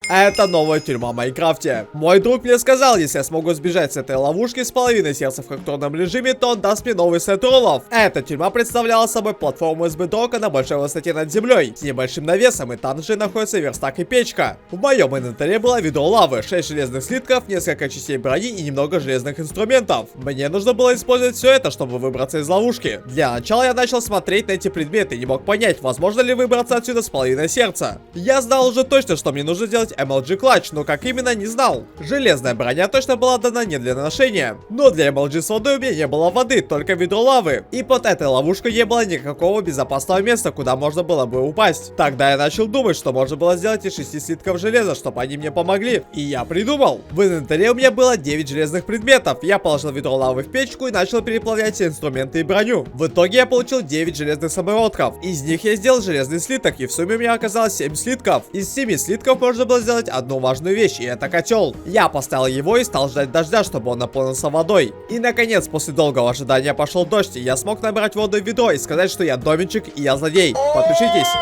Это новая тюрьма в Майнкрафте. Мой друг мне сказал, если я смогу сбежать с этой ловушки с половиной сердца в фактурном режиме, то он даст мне новый сет роллов. Эта тюрьма представляла собой платформу из бедрока на большой высоте над землей, с небольшим навесом, и там же находится верстак и печка. В моем инвентаре было ведро лавы, 6 железных слитков, несколько частей брони и немного железных инструментов. Мне нужно было использовать все это, чтобы выбраться из ловушки. Для начала я начал смотреть на эти предметы и не мог понять, возможно ли выбраться отсюда с половиной сердца. Я знал уже точно, что мне нужно делать MLG Clutch, но как именно, не знал. Железная броня точно была дана не для ношения. Но для MLG с водой у меня не было воды, только ведро лавы. И под этой ловушкой не было никакого безопасного места, куда можно было бы упасть. Тогда я начал думать, что можно было сделать из 6 слитков железа, чтобы они мне помогли. И я придумал. В инвентаре у меня было 9 железных предметов. Я положил ведро лавы в печку и начал переплавлять все инструменты и броню. В итоге я получил 9 железных самородков. Из них я сделал железный слиток, и в сумме у меня оказалось 7 слитков. Из 7 слитков можно было сделать одну важную вещь, и это котел. Я поставил его и стал ждать дождя, чтобы он наполнился водой. И наконец, после долгого ожидания пошел дождь, и я смог набрать воду в ведро и сказать, что я доменчик и я злодей. Подпишитесь.